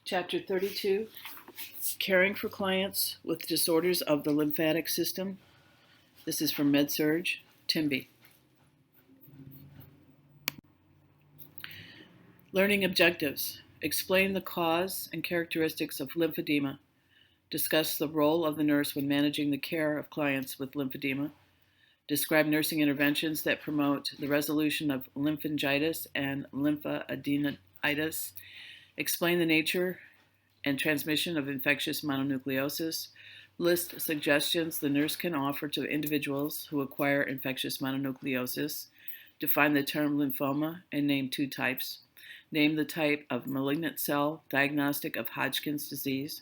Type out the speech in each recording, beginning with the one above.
Chapter 32, Caring for Clients with Disorders of the Lymphatic System. This is from MedSurg, Timby. Learning objectives. Explain the cause and characteristics of lymphedema. Discuss the role of the nurse when managing the care of clients with lymphedema. Describe nursing interventions that promote the resolution of lymphangitis and lymphadeninitis. Explain the nature and transmission of infectious mononucleosis. List suggestions the nurse can offer to individuals who acquire infectious mononucleosis. Define the term lymphoma and name two types. Name the type of malignant cell diagnostic of Hodgkin's disease.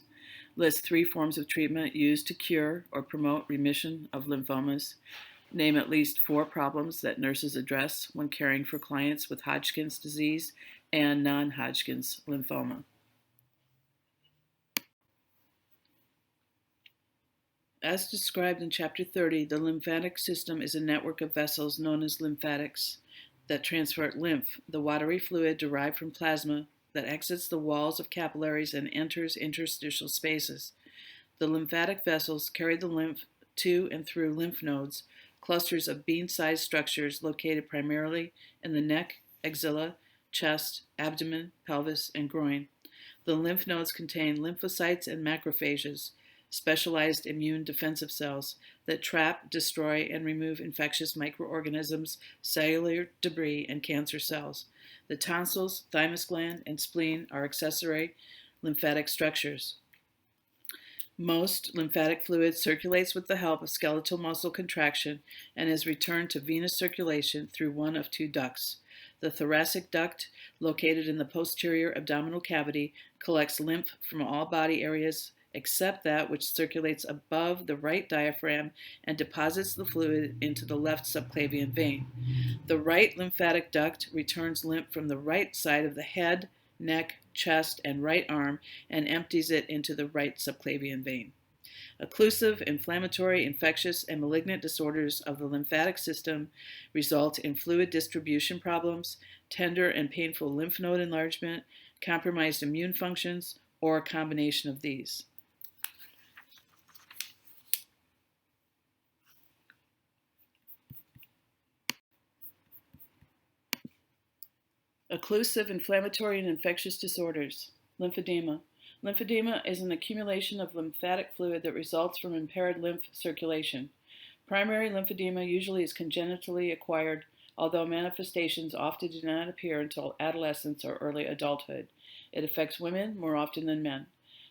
List 3 forms of treatment used to cure or promote remission of lymphomas. Name at least 4 problems that nurses address when caring for clients with Hodgkin's disease and non-Hodgkin's lymphoma. As described in Chapter 30, the lymphatic system is a network of vessels known as lymphatics that transport lymph, the watery fluid derived from plasma that exits the walls of capillaries and enters interstitial spaces. The lymphatic vessels carry the lymph to and through lymph nodes, clusters of bean-sized structures located primarily in the neck, axilla, chest, abdomen, pelvis, and groin. The lymph nodes contain lymphocytes and macrophages, specialized immune defensive cells that trap, destroy, and remove infectious microorganisms, cellular debris, and cancer cells. The tonsils, thymus gland, and spleen are accessory lymphatic structures. Most lymphatic fluid circulates with the help of skeletal muscle contraction and is returned to venous circulation through one of 2 ducts. The thoracic duct, located in the posterior abdominal cavity, collects lymph from all body areas except that which circulates above the right diaphragm and deposits the fluid into the left subclavian vein. The right lymphatic duct returns lymph from the right side of the head, neck, chest, and right arm and empties it into the right subclavian vein. Occlusive, inflammatory, infectious, and malignant disorders of the lymphatic system result in fluid distribution problems, tender and painful lymph node enlargement, compromised immune functions, or a combination of these. Occlusive, inflammatory, and infectious disorders. Lymphedema. Lymphedema is an accumulation of lymphatic fluid that results from impaired lymph circulation. Primary lymphedema usually is congenitally acquired, although manifestations often do not appear until adolescence or early adulthood. It affects women more often than men.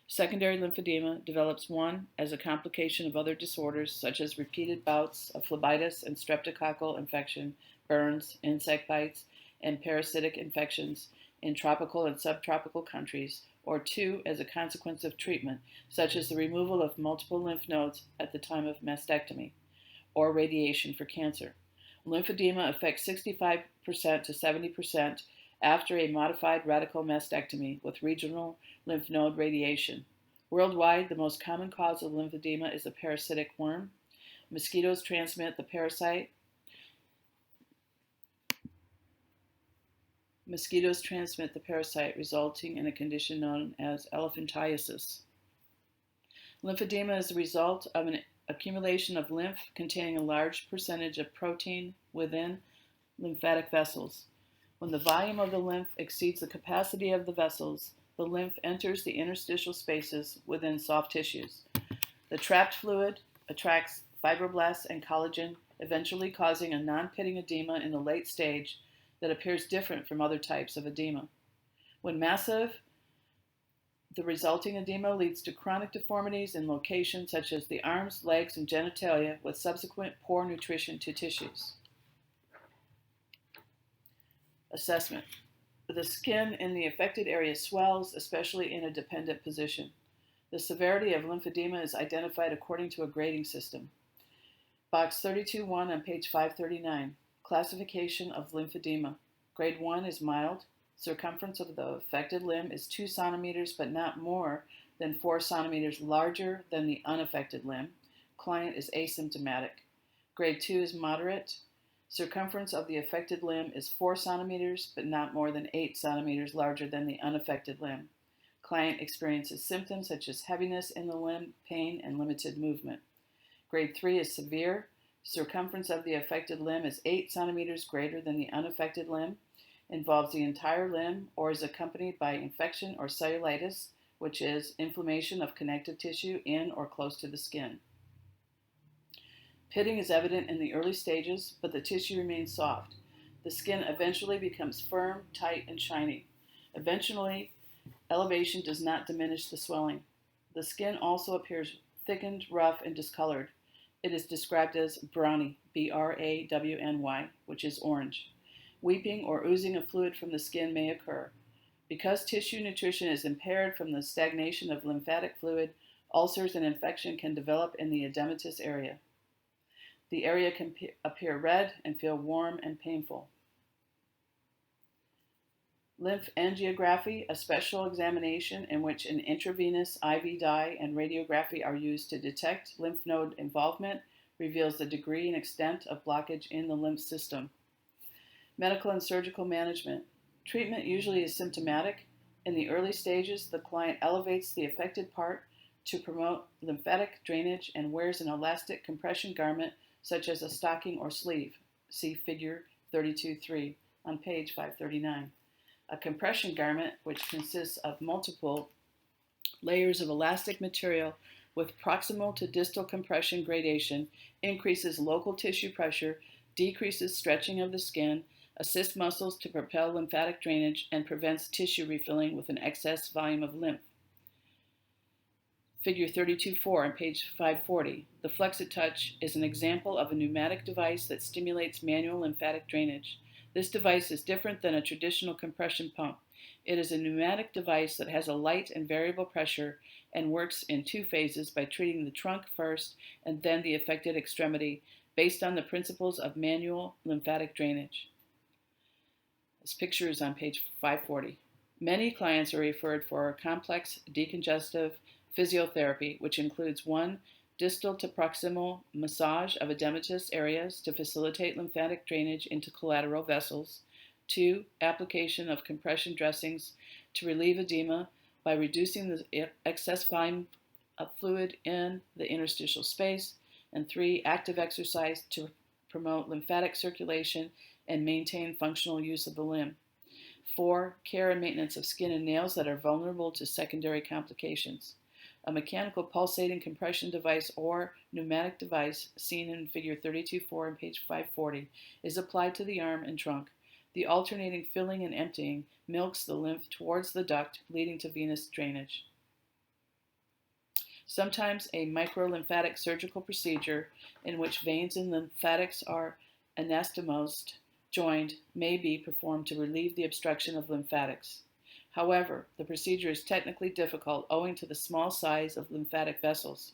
Secondary lymphedema develops as a complication of other disorders such as repeated bouts of phlebitis and streptococcal infection, burns, insect bites, and parasitic infections in tropical and subtropical countries, or 2 as a consequence of treatment, such as the removal of multiple lymph nodes at the time of mastectomy, or radiation for cancer. Lymphedema affects 65% to 70% after a modified radical mastectomy with regional lymph node radiation. Worldwide, the most common cause of lymphedema is a parasitic worm. Mosquitoes transmit the parasite. Resulting in a condition known as elephantiasis. Lymphedema is the result of an accumulation of lymph containing a large percentage of protein within lymphatic vessels. When the volume of the lymph exceeds the capacity of the vessels, the lymph enters the interstitial spaces within soft tissues. The trapped fluid attracts fibroblasts and collagen, eventually causing a non-pitting edema in the late stage that appears different from other types of edema. When massive, the resulting edema leads to chronic deformities in locations such as the arms, legs, and genitalia, with subsequent poor nutrition to tissues. Assessment. The skin in the affected area swells, especially in a dependent position. The severity of lymphedema is identified according to a grading system. Box 32-1 on page 539. Classification of lymphedema. Grade 1 is mild. Circumference of the affected limb is 2 centimeters, but not more than 4 centimeters larger than the unaffected limb. Client is asymptomatic. Grade 2 is moderate. Circumference of the affected limb is 4 centimeters, but not more than 8 centimeters larger than the unaffected limb. Client experiences symptoms such as heaviness in the limb, pain, and limited movement. Grade 3 is severe. Circumference of the affected limb is 8 centimeters greater than the unaffected limb, involves the entire limb, or is accompanied by infection or cellulitis, which is inflammation of connective tissue in or close to the skin. Pitting is evident in the early stages, but the tissue remains soft. The skin eventually becomes firm, tight, and shiny. Eventually, elevation does not diminish the swelling. The skin also appears thickened, rough, and discolored. It is described as browny, B-R-A-W-N-Y, which is orange. Weeping or oozing of fluid from the skin may occur. Because tissue nutrition is impaired from the stagnation of lymphatic fluid, ulcers and infection can develop in the edematous area. The area can appear red and feel warm and painful. Lymph angiography, a special examination in which an intravenous IV dye and radiography are used to detect lymph node involvement, reveals the degree and extent of blockage in the lymph system. Medical and surgical management. Treatment usually is symptomatic. In the early stages, the client elevates the affected part to promote lymphatic drainage and wears an elastic compression garment such as a stocking or sleeve. See figure 32.3 on page 539. A compression garment, which consists of multiple layers of elastic material with proximal to distal compression gradation, increases local tissue pressure, decreases stretching of the skin, assists muscles to propel lymphatic drainage, and prevents tissue refilling with an excess volume of lymph. Figure 32.4 on page 540. The Flexitouch is an example of a pneumatic device that stimulates manual lymphatic drainage. This device is different than a traditional compression pump. It is a pneumatic device that has a light and variable pressure and works in 2 phases by treating the trunk first and then the affected extremity based on the principles of manual lymphatic drainage. This picture is on page 540. Many clients are referred for complex decongestive physiotherapy, which includes 1. Distal to proximal massage of edematous areas to facilitate lymphatic drainage into collateral vessels. 2. Application of compression dressings to relieve edema by reducing the excess volume of fluid in the interstitial space. And 3. Active exercise to promote lymphatic circulation and maintain functional use of the limb. 4. Care and maintenance of skin and nails that are vulnerable to secondary complications. A mechanical pulsating compression device or pneumatic device, seen in figure 32.4 on page 540, is applied to the arm and trunk. The alternating filling and emptying milks the lymph towards the duct, leading to venous drainage. Sometimes a microlymphatic surgical procedure in which veins and lymphatics are anastomosed, joined, may be performed to relieve the obstruction of lymphatics. However, the procedure is technically difficult owing to the small size of lymphatic vessels.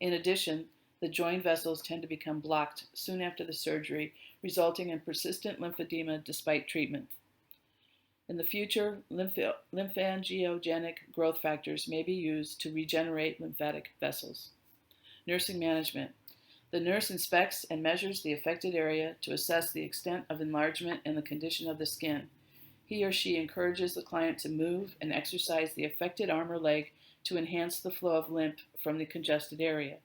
In addition, the joined vessels tend to become blocked soon after the surgery, resulting in persistent lymphedema despite treatment. In the future, lymphangiogenic growth factors may be used to regenerate lymphatic vessels. Nursing management. The nurse inspects and measures the affected area to assess the extent of enlargement and the condition of the skin. He or she encourages the client to move and exercise the affected arm or leg to enhance the flow of lymph from the congested area.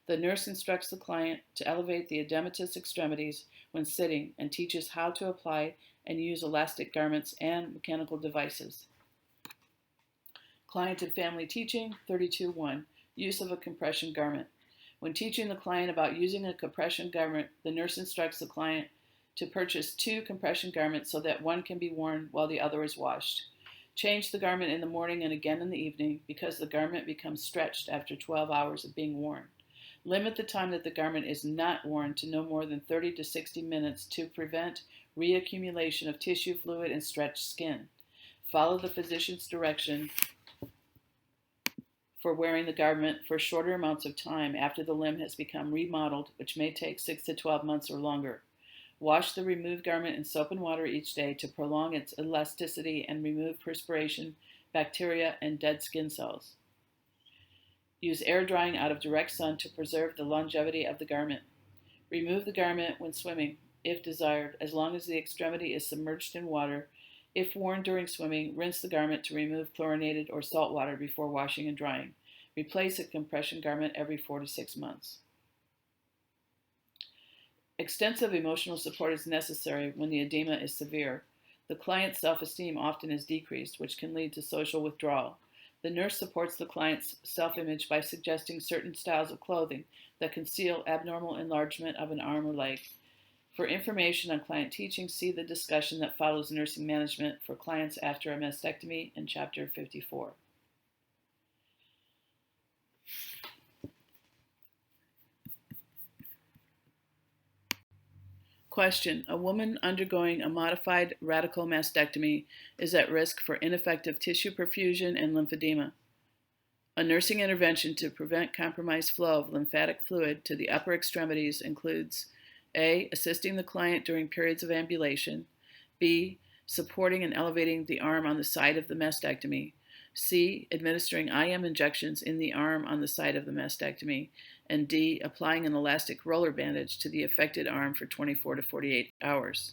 The nurse instructs the client to elevate the edematous extremities when sitting and teaches how to apply and use elastic garments and mechanical devices. Client and family teaching, 32.1, use of a compression garment. When teaching the client about using a compression garment, the nurse instructs the client to purchase 2 compression garments so that one can be worn while the other is washed. Change the garment in the morning and again in the evening because the garment becomes stretched after 12 hours of being worn. Limit the time that the garment is not worn to no more than 30 to 60 minutes to prevent reaccumulation of tissue fluid and stretched skin. Follow the physician's direction for wearing the garment for shorter amounts of time after the limb has become remodeled, which may take 6 to 12 months or longer. Wash the removed garment in soap and water each day to prolong its elasticity and remove perspiration, bacteria, and dead skin cells. Use air drying out of direct sun to preserve the longevity of the garment. Remove the garment when swimming, if desired, as long as the extremity is submerged in water. If worn during swimming, rinse the garment to remove chlorinated or salt water before washing and drying. Replace a compression garment every 4 to 6 months. Extensive emotional support is necessary when the edema is severe. The client's self-esteem often is decreased, which can lead to social withdrawal. The nurse supports the client's self-image by suggesting certain styles of clothing that conceal abnormal enlargement of an arm or leg. For information on client teaching, see the discussion that follows nursing management for clients after a mastectomy in Chapter 54. Question: a woman undergoing a modified radical mastectomy is at risk for ineffective tissue perfusion and lymphedema. A nursing intervention to prevent compromised flow of lymphatic fluid to the upper extremities includes A. Assisting the client during periods of ambulation, B. Supporting and elevating the arm on the site of the mastectomy, C. Administering IM injections in the arm on the site of the mastectomy, and D. Applying an elastic roller bandage to the affected arm for 24 to 48 hours.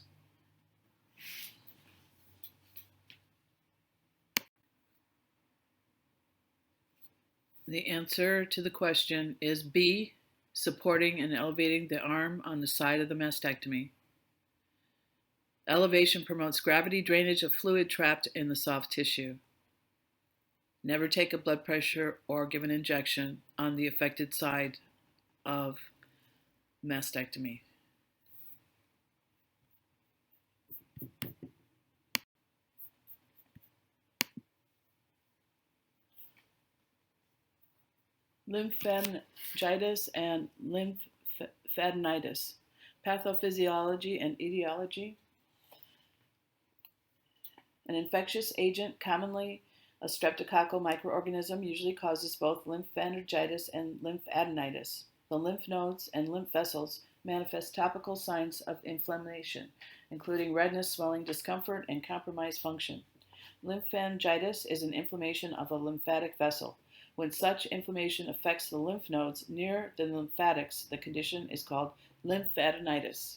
The answer to the question is B. Supporting and elevating the arm on the side of the mastectomy. Elevation promotes gravity drainage of fluid trapped in the soft tissue. Never take a blood pressure or give an injection on the affected side of mastectomy. Lymphangitis and lymphadenitis. Pathophysiology and Etiology. An infectious agent, commonly a streptococcal microorganism, usually causes both lymphangitis and lymphadenitis. The lymph nodes and lymph vessels manifest topical signs of inflammation, including redness, swelling, discomfort, and compromised function. Lymphangitis is an inflammation of a lymphatic vessel. When such inflammation affects the lymph nodes near the lymphatics, the condition is called lymphadenitis.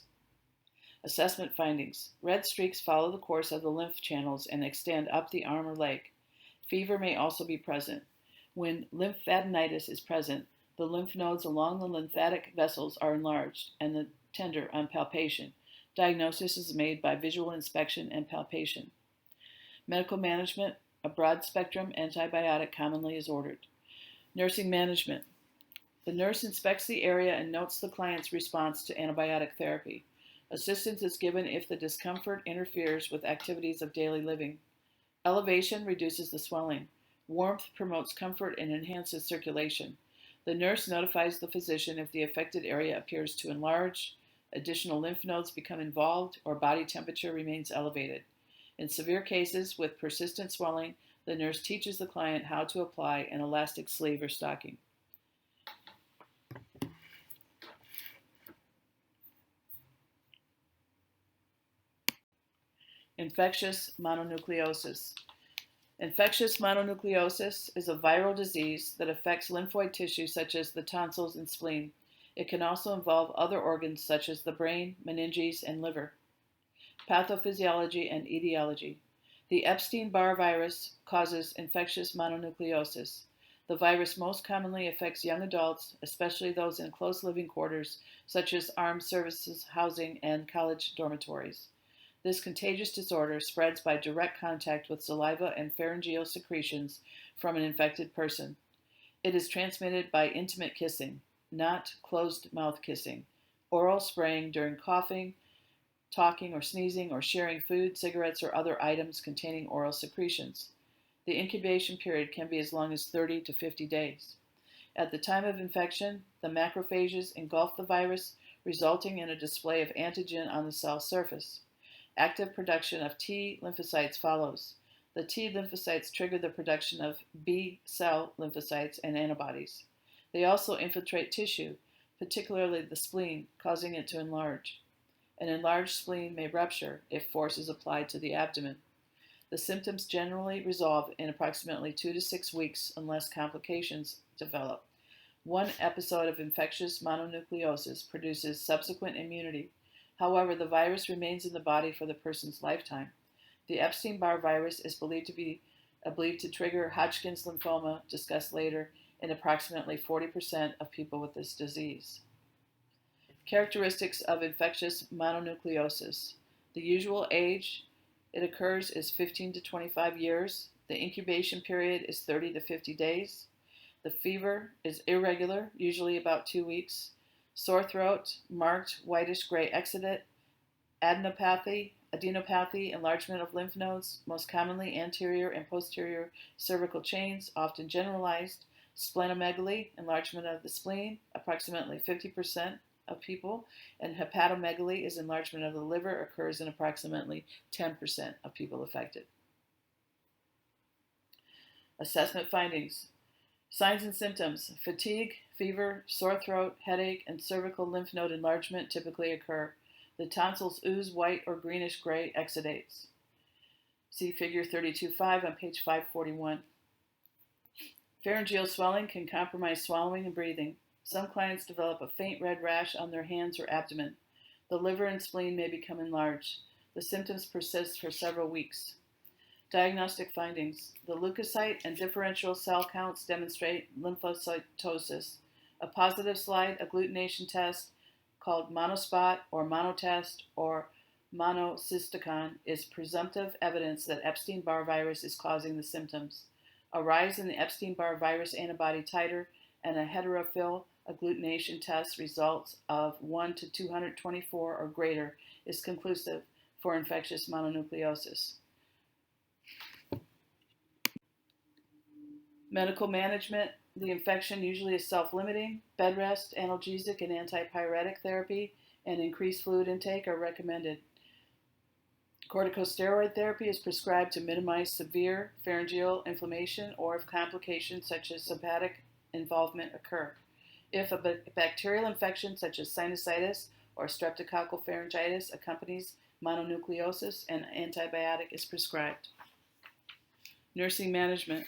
Assessment findings. Red streaks follow the course of the lymph channels and extend up the arm or leg. Fever may also be present. When lymphadenitis is present, the lymph nodes along the lymphatic vessels are enlarged and tender on palpation. Diagnosis is made by visual inspection and palpation. Medical management, a broad-spectrum antibiotic commonly is ordered. Nursing management. The nurse inspects the area and notes the client's response to antibiotic therapy. Assistance is given if the discomfort interferes with activities of daily living. Elevation reduces the swelling. Warmth promotes comfort and enhances circulation. The nurse notifies the physician if the affected area appears to enlarge, additional lymph nodes become involved, or body temperature remains elevated. In severe cases with persistent swelling, the nurse teaches the client how to apply an elastic sleeve or stocking. Infectious mononucleosis. Infectious mononucleosis is a viral disease that affects lymphoid tissue such as the tonsils and spleen. It can also involve other organs such as the brain, meninges, and liver. Pathophysiology and Etiology. The Epstein-Barr virus causes infectious mononucleosis. The virus most commonly affects young adults, especially those in close living quarters, such as armed services housing and college dormitories. This contagious disorder spreads by direct contact with saliva and pharyngeal secretions from an infected person. It is transmitted by intimate kissing, not closed-mouth kissing, oral spraying during coughing, talking or sneezing, or sharing food, cigarettes, or other items containing oral secretions. The incubation period can be as long as 30 to 50 days. At the time of infection, the macrophages engulf the virus, resulting in a display of antigen on the cell surface. Active production of T lymphocytes follows. The T lymphocytes trigger the production of B cell lymphocytes and antibodies. They also infiltrate tissue, particularly the spleen, causing it to enlarge. An enlarged spleen may rupture if force is applied to the abdomen. The symptoms generally resolve in approximately 2 to 6 weeks unless complications develop. One episode of infectious mononucleosis produces subsequent immunity. However, the virus remains in the body for the person's lifetime. The Epstein-Barr virus is believed to trigger Hodgkin's lymphoma, discussed later, in approximately 40% of people with this disease. Characteristics of infectious mononucleosis. The usual age it occurs is 15 to 25 years. The incubation period is 30 to 50 days. The fever is irregular, usually about 2 weeks. Sore throat, marked whitish-gray exudate, adenopathy, enlargement of lymph nodes, most commonly anterior and posterior cervical chains, often generalized. Splenomegaly, enlargement of the spleen, approximately 50% of people, and hepatomegaly is enlargement of the liver, occurs in approximately 10% of people affected. Assessment findings. Signs and symptoms. Fatigue, fever, sore throat, headache, and cervical lymph node enlargement typically occur. The tonsils ooze white or greenish-gray exudates. See Figure 32.5 on page 541. Pharyngeal swelling can compromise swallowing and breathing. Some clients develop a faint red rash on their hands or abdomen. The liver and spleen may become enlarged. The symptoms persist for several weeks. Diagnostic findings. The leukocyte and differential cell counts demonstrate lymphocytosis. A positive slide agglutination test called monospot or monotest or monocysticon is presumptive evidence that Epstein-Barr virus is causing the symptoms. A rise in the Epstein-Barr virus antibody titer and a heterophil agglutination test results of 1 to 224 or greater is conclusive for infectious mononucleosis. Medical management. The infection usually is self-limiting. Bed rest, analgesic, and antipyretic therapy, and increased fluid intake are recommended. Corticosteroid therapy is prescribed to minimize severe pharyngeal inflammation or if complications such as hepatic involvement occur. If a bacterial infection such as sinusitis or streptococcal pharyngitis accompanies mononucleosis, an antibiotic is prescribed. Nursing management.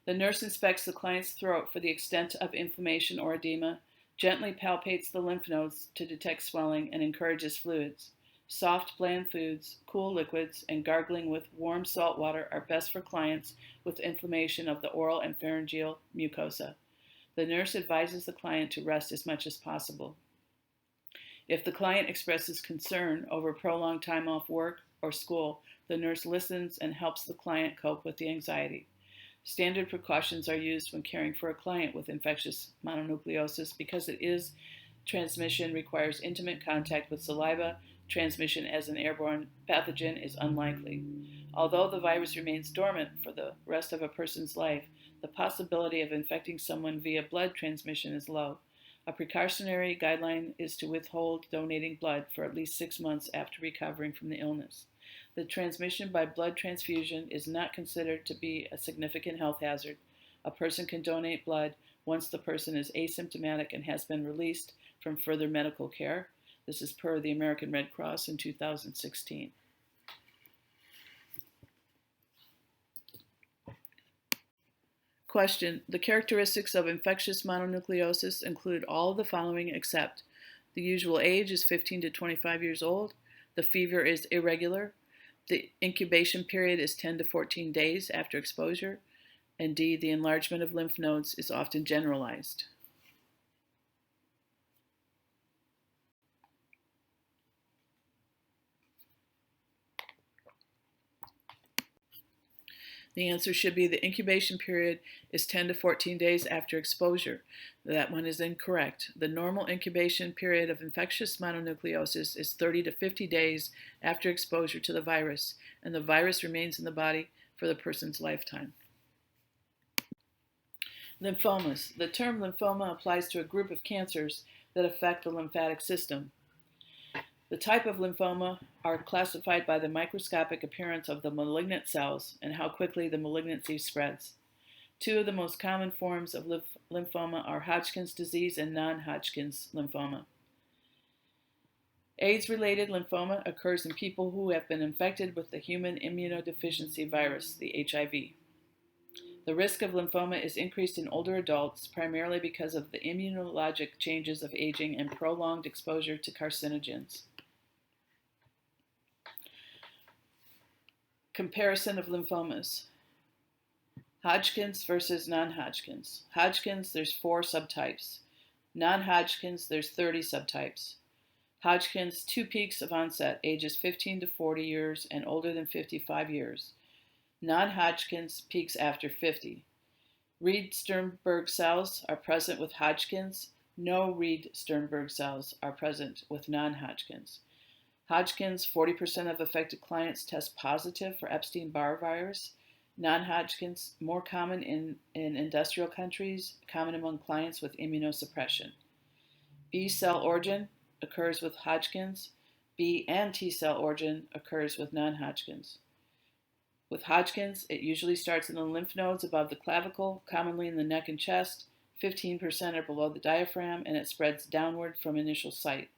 The nurse inspects the client's throat for the extent of inflammation or edema, gently palpates the lymph nodes to detect swelling, and encourages fluids. Soft, bland foods, cool liquids, and gargling with warm salt water are best for clients with inflammation of the oral and pharyngeal mucosa. The nurse advises the client to rest as much as possible. If the client expresses concern over prolonged time off work or school, the nurse listens and helps the client cope with the anxiety. Standard precautions are used when caring for a client with infectious mononucleosis because transmission requires intimate contact with saliva. Transmission as an airborne pathogen is unlikely. Although the virus remains dormant for the rest of a person's life, the possibility of infecting someone via blood transmission is low. A precautionary guideline is to withhold donating blood for at least 6 months after recovering from the illness. The transmission by blood transfusion is not considered to be a significant health hazard. A person can donate blood once the person is asymptomatic and has been released from further medical care. This is per the American Red Cross in 2016. Question. The characteristics of infectious mononucleosis include all of the following except the usual age is 15 to 25 years old, the fever is irregular, the incubation period is 10 to 14 days after exposure, and D, the enlargement of lymph nodes is often generalized. The answer should be the incubation period is 10 to 14 days after exposure. That one is incorrect. The normal incubation period of infectious mononucleosis is 30 to 50 days after exposure to the virus, and the virus remains in the body for the person's lifetime. Lymphomas. The term lymphoma applies to a group of cancers that affect the lymphatic system. The type of lymphoma are classified by the microscopic appearance of the malignant cells and how quickly the malignancy spreads. Two of the most common forms of lymphoma are Hodgkin's disease and non-Hodgkin's lymphoma. AIDS-related lymphoma occurs in people who have been infected with the human immunodeficiency virus, the HIV. The risk of lymphoma is increased in older adults primarily because of the immunologic changes of aging and prolonged exposure to carcinogens. Comparison of lymphomas. Hodgkin's versus non-Hodgkin's. Hodgkin's, there's 4 subtypes. Non-Hodgkin's, there's 30 subtypes. Hodgkin's, 2 peaks of onset, ages 15 to 40 years and older than 55 years. Non-Hodgkin's, peaks after 50. Reed-Sternberg cells are present with Hodgkin's. No Reed-Sternberg cells are present with non-Hodgkin's. Hodgkin's, 40% of affected clients test positive for Epstein-Barr virus. Non-Hodgkin's, more common in industrial countries, common among clients with immunosuppression. B cell origin occurs with Hodgkin's. B and T cell origin occurs with non-Hodgkin's. With Hodgkin's, it usually starts in the lymph nodes above the clavicle, commonly in the neck and chest. 15% are below the diaphragm, and it spreads downward from initial site.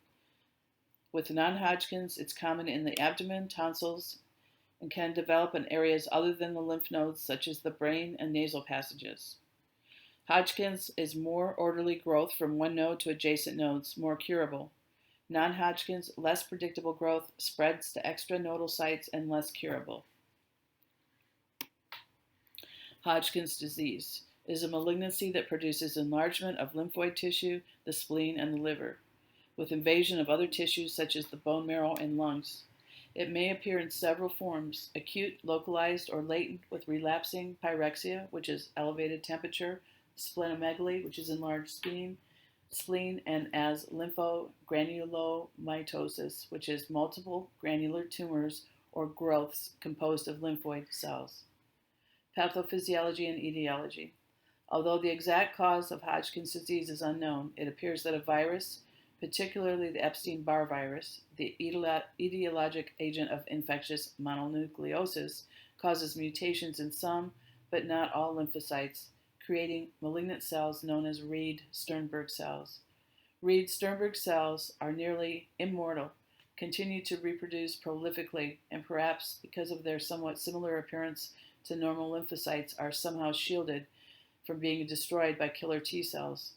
With non-Hodgkin's, it's common in the abdomen, tonsils, and can develop in areas other than the lymph nodes, such as the brain and nasal passages. Hodgkin's is more orderly growth from one node to adjacent nodes, more curable. Non-Hodgkin's, less predictable growth, spreads to extranodal sites, and less curable. Hodgkin's disease is a malignancy that produces enlargement of lymphoid tissue, the spleen, and the liver, with invasion of other tissues such as the bone marrow and lungs. It may appear in several forms: acute, localized, or latent with relapsing pyrexia, which is elevated temperature, splenomegaly, which is enlarged spleen, and as lymphogranulomatosis, which is multiple granular tumors or growths composed of lymphoid cells. Pathophysiology and Etiology. Although the exact cause of Hodgkin's disease is unknown, it appears that a virus, particularly the Epstein-Barr virus, the etiologic agent of infectious mononucleosis, causes mutations in some, but not all lymphocytes, creating malignant cells known as Reed-Sternberg cells. Reed-Sternberg cells are nearly immortal, continue to reproduce prolifically, and perhaps because of their somewhat similar appearance to normal lymphocytes are somehow shielded from being destroyed by killer T cells.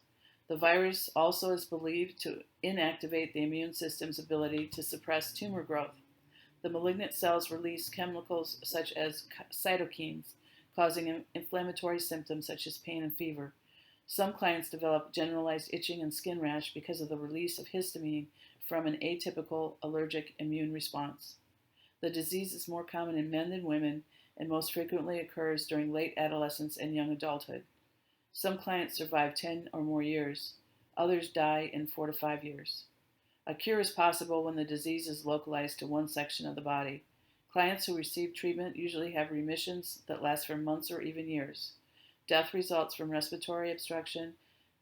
The virus also is believed to inactivate the immune system's ability to suppress tumor growth. The malignant cells release chemicals such as cytokines, causing inflammatory symptoms such as pain and fever. Some clients develop generalized itching and skin rash because of the release of histamine from an atypical allergic immune response. The disease is more common in men than women and most frequently occurs during late adolescence and young adulthood. Some clients survive 10 or more years. Others die in 4 to 5 years. A cure is possible when the disease is localized to one section of the body. Clients who receive treatment usually have remissions that last for months or even years. Death results from respiratory obstruction,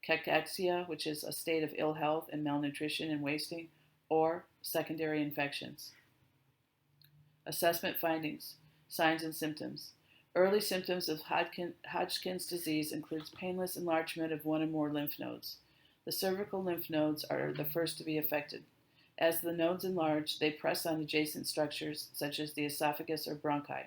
cachexia, which is a state of ill health and malnutrition and wasting, or secondary infections. Assessment findings, signs and symptoms. Early symptoms of Hodgkin's disease includes painless enlargement of one or more lymph nodes. The cervical lymph nodes are the first to be affected. As the nodes enlarge, they press on adjacent structures such as the esophagus or bronchi.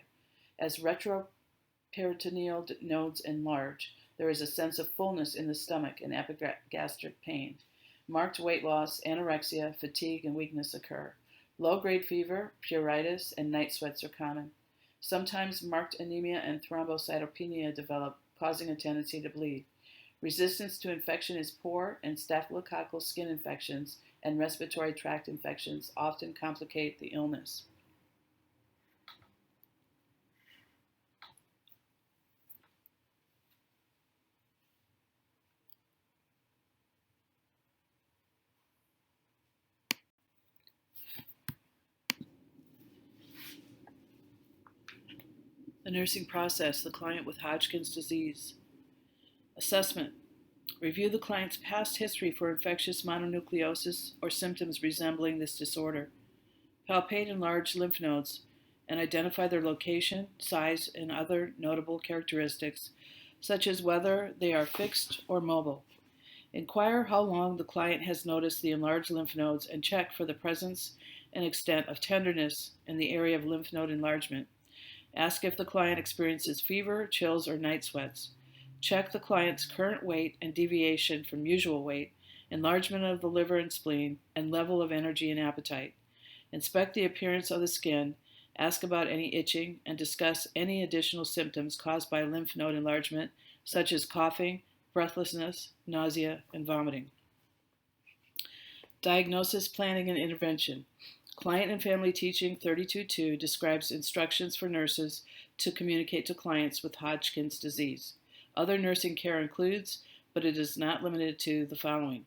As retroperitoneal nodes enlarge, there is a sense of fullness in the stomach and epigastric pain. Marked weight loss, anorexia, fatigue, and weakness occur. Low-grade fever, pruritus, and night sweats are common. Sometimes marked anemia and thrombocytopenia develop, causing a tendency to bleed. Resistance to infection is poor, and staphylococcal skin infections and respiratory tract infections often complicate the illness. The nursing process, the client with Hodgkin's disease. Assessment. Review the client's past history for infectious mononucleosis or symptoms resembling this disorder. Palpate enlarged lymph nodes and identify their location, size, and other notable characteristics, such as whether they are fixed or mobile. Inquire how long the client has noticed the enlarged lymph nodes and check for the presence and extent of tenderness in the area of lymph node enlargement. Ask if the client experiences fever, chills, or night sweats. Check the client's current weight and deviation from usual weight, enlargement of the liver and spleen, and level of energy and appetite. Inspect the appearance of the skin. ask about any itching, and discuss any additional symptoms caused by lymph node enlargement, such as coughing, breathlessness, nausea, and vomiting. Diagnosis, planning, and intervention. Client and Family Teaching 32.2 describes instructions for nurses to communicate to clients with Hodgkin's disease. Other nursing care includes, but it is not limited to, the following.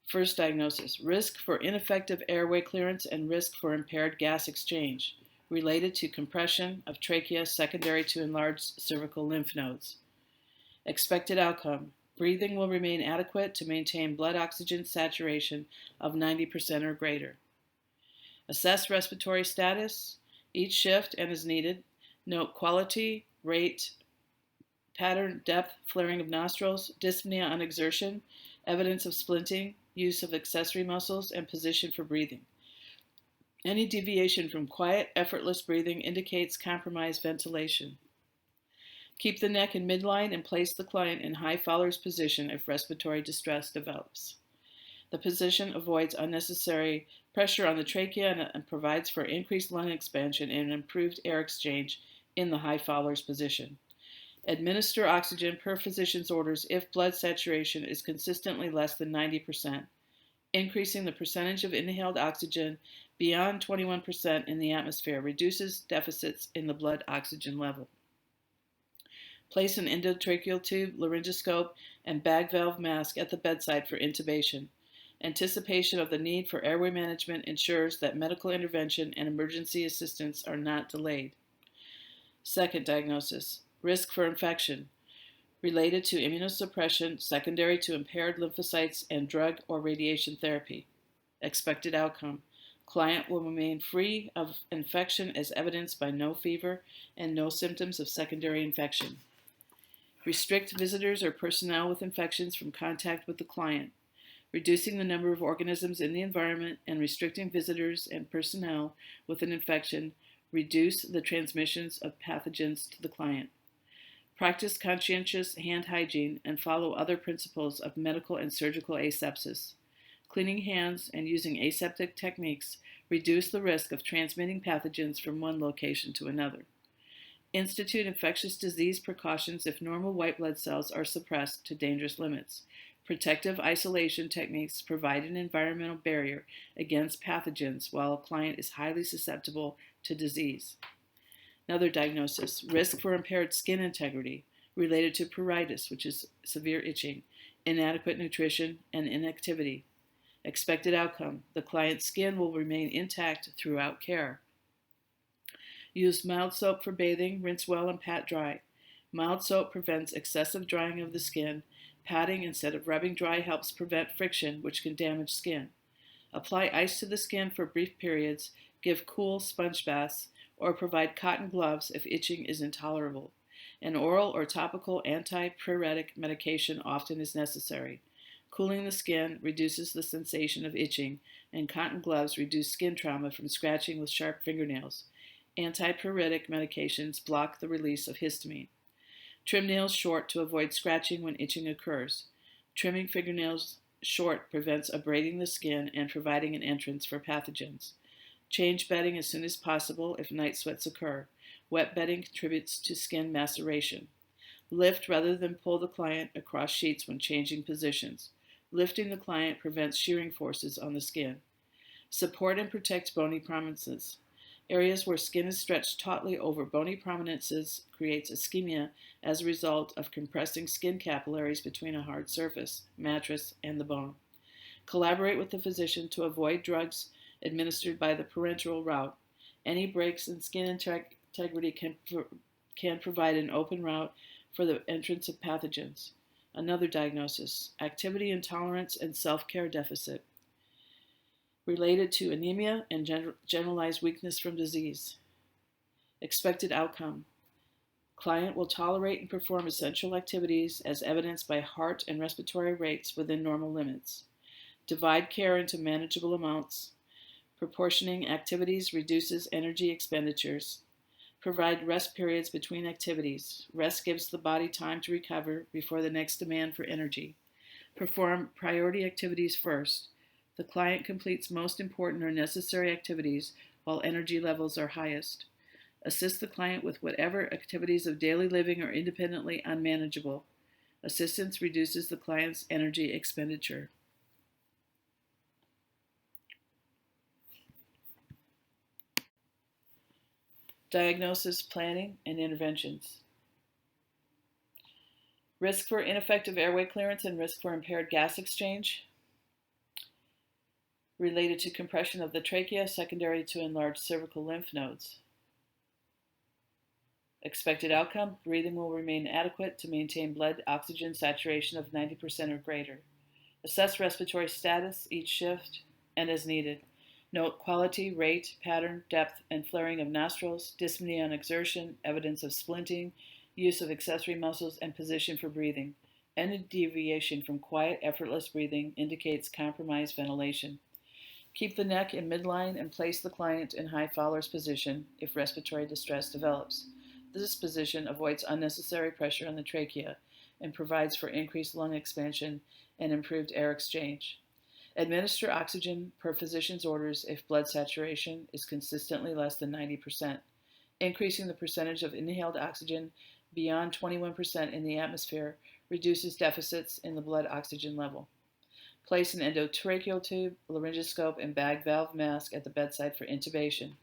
First diagnosis, risk for ineffective airway clearance and risk for impaired gas exchange, related to compression of trachea secondary to enlarged cervical lymph nodes. Expected outcome, breathing will remain adequate to maintain blood oxygen saturation of 90% or greater. Assess respiratory status, each shift and as needed. Note quality, rate, pattern, depth, flaring of nostrils, dyspnea on exertion, evidence of splinting, use of accessory muscles, and position for breathing. Any deviation from quiet, effortless breathing indicates compromised ventilation. Keep the neck in midline and place the client in high Fowler's position if respiratory distress develops. The position avoids unnecessary pressure on the trachea and provides for increased lung expansion and improved air exchange in the high Fowler's position. Administer oxygen per physician's orders if blood saturation is consistently less than 90%. Increasing the percentage of inhaled oxygen beyond 21% in the atmosphere reduces deficits in the blood oxygen level. Place an endotracheal tube, laryngoscope, and bag valve mask at the bedside for intubation. Anticipation of the need for airway management ensures that medical intervention and emergency assistance are not delayed. Second diagnosis, risk for infection, related to immunosuppression secondary to impaired lymphocytes and drug or radiation therapy. Expected outcome, client will remain free of infection as evidenced by no fever and no symptoms of secondary infection. Restrict visitors or personnel with infections from contact with the client. Reducing the number of organisms in the environment and restricting visitors and personnel with an infection reduce the transmissions of pathogens to the client. Practice conscientious hand hygiene and follow other principles of medical and surgical asepsis. Cleaning hands and using aseptic techniques reduce the risk of transmitting pathogens from one location to another. Institute infectious disease precautions if normal white blood cells are suppressed to dangerous limits. Protective isolation techniques provide an environmental barrier against pathogens while a client is highly susceptible to disease. Another diagnosis, risk for impaired skin integrity related to pruritus, which is severe itching, inadequate nutrition, and inactivity. Expected outcome, the client's skin will remain intact throughout care. Use mild soap for bathing, rinse well and pat dry. Mild soap prevents excessive drying of the skin. Patting instead of rubbing dry helps prevent friction, which can damage skin. Apply ice to the skin for brief periods, give cool sponge baths, or provide cotton gloves if itching is intolerable. An oral or topical antipruritic medication often is necessary. Cooling the skin reduces the sensation of itching, and cotton gloves reduce skin trauma from scratching with sharp fingernails. Antipruritic medications block the release of histamine. Trim nails short to avoid scratching when itching occurs. Trimming fingernails short prevents abrading the skin and providing an entrance for pathogens. Change bedding as soon as possible if night sweats occur. Wet bedding contributes to skin maceration. Lift rather than pull the client across sheets when changing positions. Lifting the client prevents shearing forces on the skin. Support and protect bony prominences. Areas where skin is stretched tautly over bony prominences creates ischemia as a result of compressing skin capillaries between a hard surface, mattress, and the bone. Collaborate with the physician to avoid drugs administered by the parenteral route. Any breaks in skin integrity can provide an open route for the entrance of pathogens. Another diagnosis, activity intolerance and self-care deficit, related to anemia and generalized weakness from disease. Expected outcome, client will tolerate and perform essential activities as evidenced by heart and respiratory rates within normal limits. Divide care into manageable amounts. Proportioning activities reduces energy expenditures. Provide rest periods between activities. Rest gives the body time to recover before the next demand for energy. Perform priority activities first. The client completes most important or necessary activities while energy levels are highest. Assist the client with whatever activities of daily living are independently unmanageable. Assistance reduces the client's energy expenditure. Diagnosis, planning, and interventions. Risk for ineffective airway clearance and risk for impaired gas exchange related to compression of the trachea secondary to enlarged cervical lymph nodes. Expected outcome, breathing will remain adequate to maintain blood oxygen saturation of 90% or greater. Assess respiratory status each shift and as needed. Note quality, rate, pattern, depth, and flaring of nostrils, dyspnea on exertion, evidence of splinting, use of accessory muscles, and position for breathing. Any deviation from quiet, effortless breathing indicates compromised ventilation. Keep the neck in midline and place the client in high Fowler's position if respiratory distress develops. This position avoids unnecessary pressure on the trachea and provides for increased lung expansion and improved air exchange. Administer oxygen per physician's orders if blood saturation is consistently less than 90%. Increasing the percentage of inhaled oxygen beyond 21% in the atmosphere reduces deficits in the blood oxygen level. Place an endotracheal tube, laryngoscope, and bag valve mask at the bedside for intubation.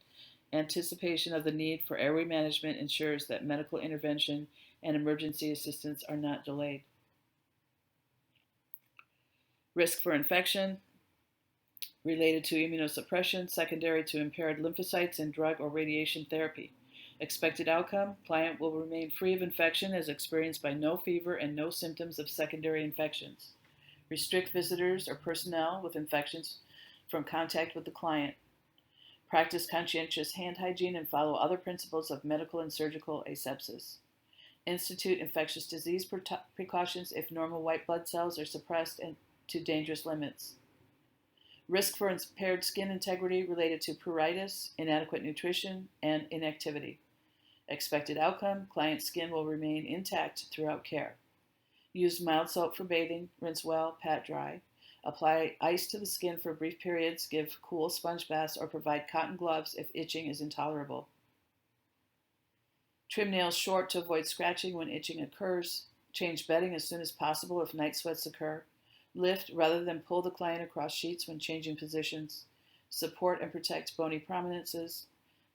Anticipation of the need for airway management ensures that medical intervention and emergency assistance are not delayed. Risk for infection related to immunosuppression secondary to impaired lymphocytes and drug or radiation therapy. Expected outcome, client will remain free of infection as experienced by no fever and no symptoms of secondary infections. Restrict visitors or personnel with infections from contact with the client. Practice conscientious hand hygiene and follow other principles of medical and surgical asepsis. Institute infectious disease precautions if normal white blood cells are suppressed and to dangerous limits. Risk for impaired skin integrity related to pruritus, inadequate nutrition, and inactivity. Expected outcome, client skin will remain intact throughout care. Use mild soap for bathing, rinse well, pat dry. Apply ice to the skin for brief periods, give cool sponge baths, or provide cotton gloves if itching is intolerable. Trim nails short to avoid scratching when itching occurs. Change bedding as soon as possible if night sweats occur. Lift rather than pull the client across sheets when changing positions. Support and protect bony prominences.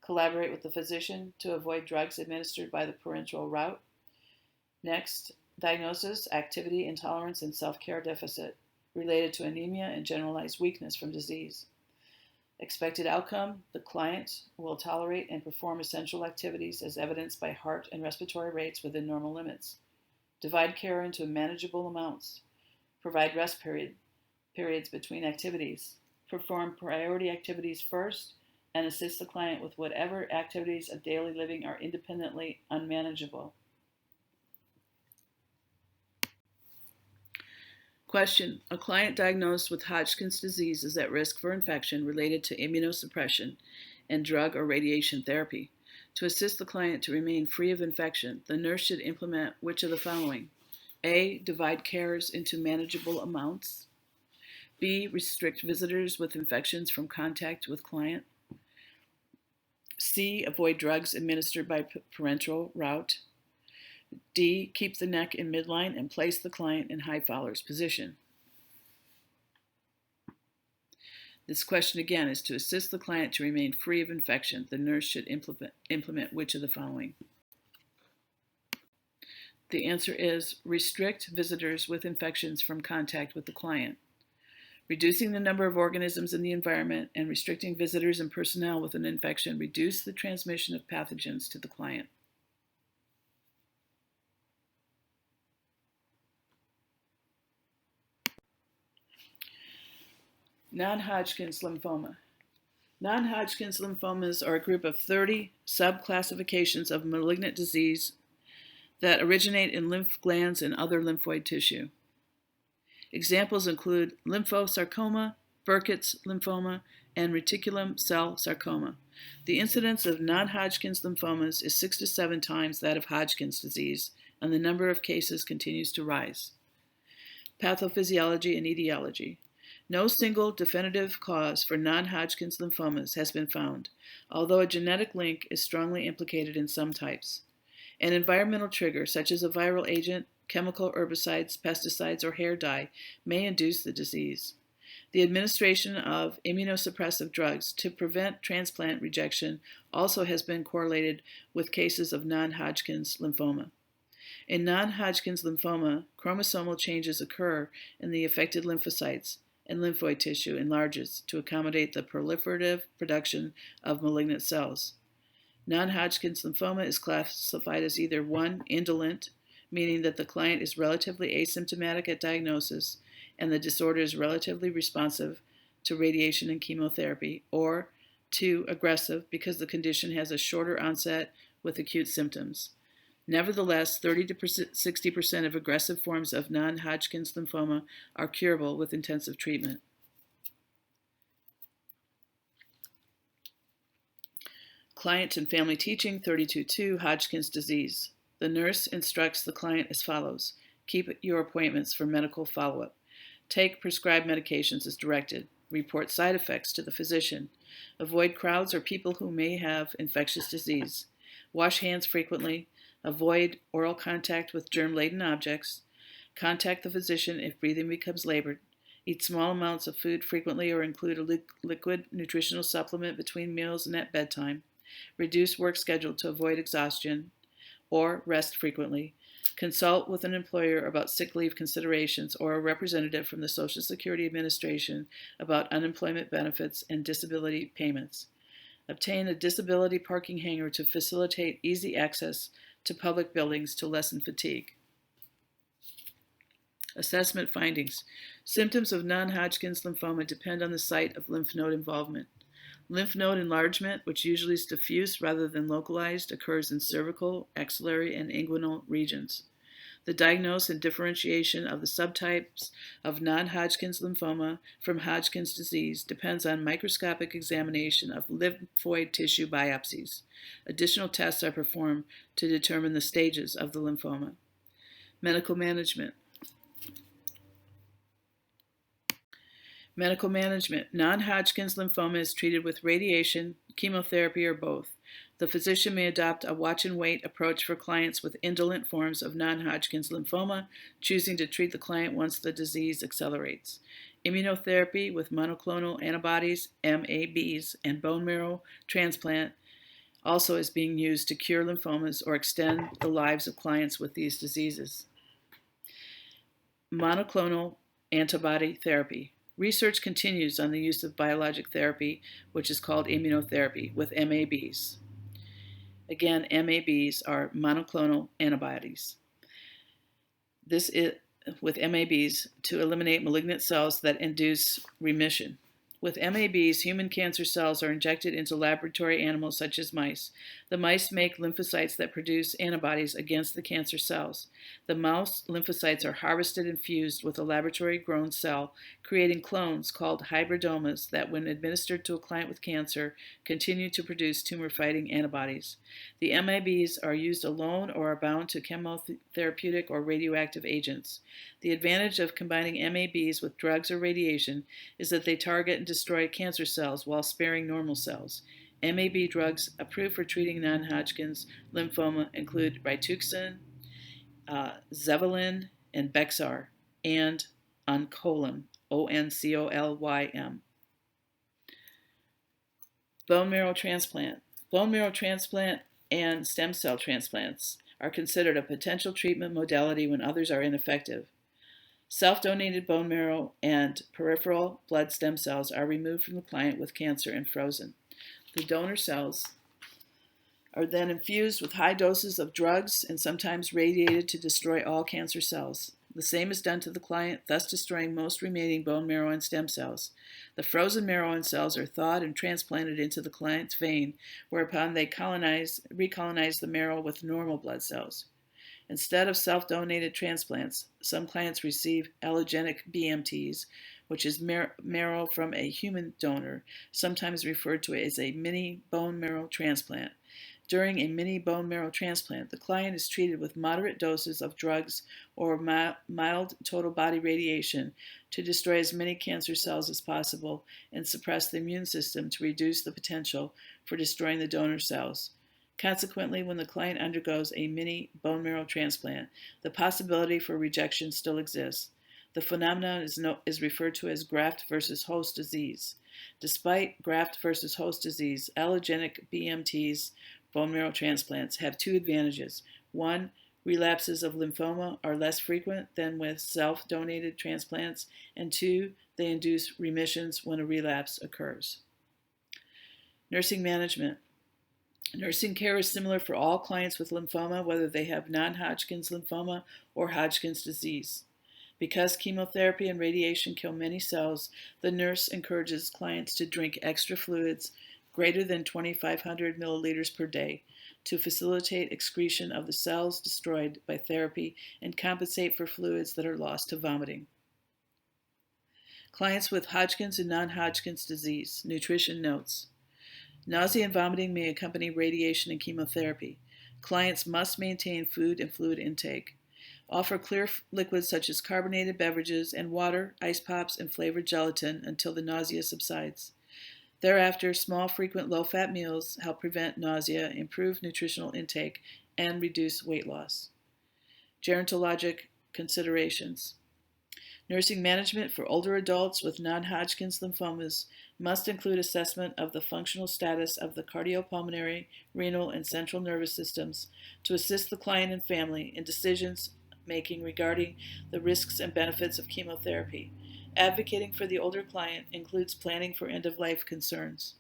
Collaborate with the physician to avoid drugs administered by the parenteral route. Next, diagnosis, activity, intolerance, and self-care deficit related to anemia and generalized weakness from disease. Expected outcome, the client will tolerate and perform essential activities as evidenced by heart and respiratory rates within normal limits. Divide care into manageable amounts. Provide rest periods between activities. Perform priority activities first and assist the client with whatever activities of daily living are independently unmanageable. Question. A client diagnosed with Hodgkin's disease is at risk for infection related to immunosuppression and drug or radiation therapy. To assist the client to remain free of infection, the nurse should implement which of the following? A. Divide cares into manageable amounts. B. Restrict visitors with infections from contact with client. C. Avoid drugs administered by parenteral route. D. Keep the neck in midline and place the client in high Fowler's position. This question again is to assist the client to remain free of infection. The nurse should implement which of the following? The answer is restrict visitors with infections from contact with the client. Reducing the number of organisms in the environment and restricting visitors and personnel with an infection reduce the transmission of pathogens to the client. Non-Hodgkin's lymphoma. Non-Hodgkin's lymphomas are a group of 30 subclassifications of malignant disease that originate in lymph glands and other lymphoid tissue. Examples include lymphosarcoma, Burkitt's lymphoma, and reticulum cell sarcoma. The incidence of non-Hodgkin's lymphomas is 6 to 7 times that of Hodgkin's disease, and the number of cases continues to rise. Pathophysiology and Etiology. No single definitive cause for non-Hodgkin's lymphomas has been found, although a genetic link is strongly implicated in some types. An environmental trigger, such as a viral agent, chemical herbicides, pesticides, or hair dye, may induce the disease. The administration of immunosuppressive drugs to prevent transplant rejection also has been correlated with cases of non-Hodgkin's lymphoma. In non-Hodgkin's lymphoma, chromosomal changes occur in the affected lymphocytes, and lymphoid tissue enlarges to accommodate the proliferative production of malignant cells. Non-Hodgkin's lymphoma is classified as either 1, indolent, meaning that the client is relatively asymptomatic at diagnosis and the disorder is relatively responsive to radiation and chemotherapy, or 2, aggressive, because the condition has a shorter onset with acute symptoms. Nevertheless, 30 to 60% of aggressive forms of non-Hodgkin's lymphoma are curable with intensive treatment. Client and family teaching 32.2 Hodgkin's disease. The nurse instructs the client as follows. Keep your appointments for medical follow-up. Take prescribed medications as directed. Report side effects to the physician. Avoid crowds or people who may have infectious disease. Wash hands frequently. Avoid oral contact with germ-laden objects. Contact the physician if breathing becomes labored. Eat small amounts of food frequently or include a liquid nutritional supplement between meals and at bedtime. Reduce work schedule to avoid exhaustion, or rest frequently. Consult with an employer about sick leave considerations or a representative from the Social Security Administration about unemployment benefits and disability payments. Obtain a disability parking hanger to facilitate easy access to public buildings to lessen fatigue. Assessment findings. Symptoms of non-Hodgkin's lymphoma depend on the site of lymph node involvement. Lymph node enlargement, which usually is diffuse rather than localized, occurs in cervical, axillary, and inguinal regions. The diagnosis and differentiation of the subtypes of non-Hodgkin's lymphoma from Hodgkin's disease depends on microscopic examination of lymphoid tissue biopsies. Additional tests are performed to determine the stages of the lymphoma. Medical management. Medical management. Non-Hodgkin's lymphoma is treated with radiation, chemotherapy, or both. The physician may adopt a watch-and-wait approach for clients with indolent forms of non-Hodgkin's lymphoma, choosing to treat the client once the disease accelerates. Immunotherapy with monoclonal antibodies, MABs, and bone marrow transplant also is being used to cure lymphomas or extend the lives of clients with these diseases. Monoclonal antibody therapy. Research continues on the use of biologic therapy, which is called immunotherapy, with MABs. Again, MABs are monoclonal antibodies. This is with MABs to eliminate malignant cells that induce remission. With MABs, human cancer cells are injected into laboratory animals such as mice. The mice make lymphocytes that produce antibodies against the cancer cells. The mouse lymphocytes are harvested and fused with a laboratory-grown cell, creating clones called hybridomas that, when administered to a client with cancer, continue to produce tumor-fighting antibodies. The MABs are used alone or are bound to chemotherapeutic or radioactive agents. The advantage of combining MABs with drugs or radiation is that they target and destroy cancer cells while sparing normal cells. MAB drugs approved for treating non-Hodgkin's lymphoma include Rituxan, Zevalin, and Bexar, and Oncolym, Oncolym. Bone marrow transplant. Bone marrow transplant and stem cell transplants are considered a potential treatment modality when others are ineffective. Self-donated bone marrow and peripheral blood stem cells are removed from the client with cancer and frozen. The donor cells are then infused with high doses of drugs and sometimes radiated to destroy all cancer cells. The same is done to the client, thus destroying most remaining bone marrow and stem cells. The frozen marrow and cells are thawed and transplanted into the client's vein, whereupon they recolonize the marrow with normal blood cells. Instead of self-donated transplants, some clients receive allogenic BMTs, which is marrow from a human donor, sometimes referred to as a mini bone marrow transplant. During a mini bone marrow transplant, the client is treated with moderate doses of drugs or mild total body radiation to destroy as many cancer cells as possible and suppress the immune system to reduce the potential for destroying the donor cells. Consequently, when the client undergoes a mini bone marrow transplant, the possibility for rejection still exists. The phenomenon is referred to as graft versus host disease. Despite graft versus host disease, allogenic BMTs, bone marrow transplants, have two advantages. One, relapses of lymphoma are less frequent than with self-donated transplants, and two, they induce remissions when a relapse occurs. Nursing management. Nursing care is similar for all clients with lymphoma, whether they have non-Hodgkin's lymphoma or Hodgkin's disease. Because chemotherapy and radiation kill many cells, the nurse encourages clients to drink extra fluids greater than 2,500 milliliters per day to facilitate excretion of the cells destroyed by therapy and compensate for fluids that are lost to vomiting. Clients with Hodgkin's and non-Hodgkin's disease. Nutrition notes. Nausea and vomiting may accompany radiation and chemotherapy. Clients must maintain food and fluid intake. Offer clear liquids such as carbonated beverages and water, ice pops, and flavored gelatin until the nausea subsides. Thereafter, small, frequent, low-fat meals help prevent nausea, improve nutritional intake, and reduce weight loss. Gerontologic considerations. Nursing management for older adults with non-Hodgkin's lymphomas must include assessment of the functional status of the cardiopulmonary, renal, and central nervous systems to assist the client and family in decisions making regarding the risks and benefits of chemotherapy. Advocating for the older client includes planning for end-of-life concerns.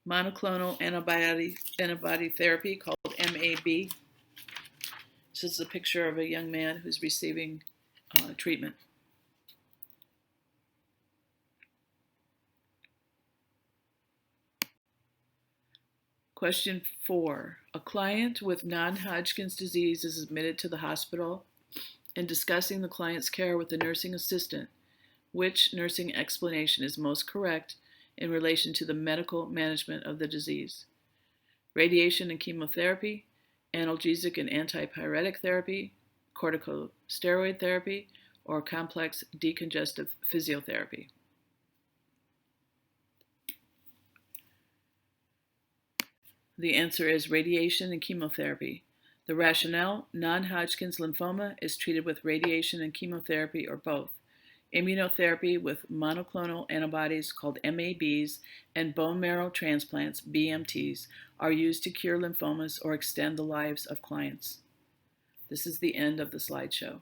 Monoclonal antibody therapy called MAB. This is a picture of a young man who's receiving treatment. Question 4. A client with non-Hodgkin's disease is admitted to the hospital. In discussing the client's care with the nursing assistant, which nursing explanation is most correct in relation to the medical management of the disease? Radiation and chemotherapy, analgesic and antipyretic therapy, corticosteroid therapy, or complex decongestive physiotherapy? The answer is radiation and chemotherapy. The rationale: non-Hodgkin's lymphoma is treated with radiation and chemotherapy or both. Immunotherapy with monoclonal antibodies called MABs and bone marrow transplants, BMTs, are used to cure lymphomas or extend the lives of clients. This is the end of the slideshow.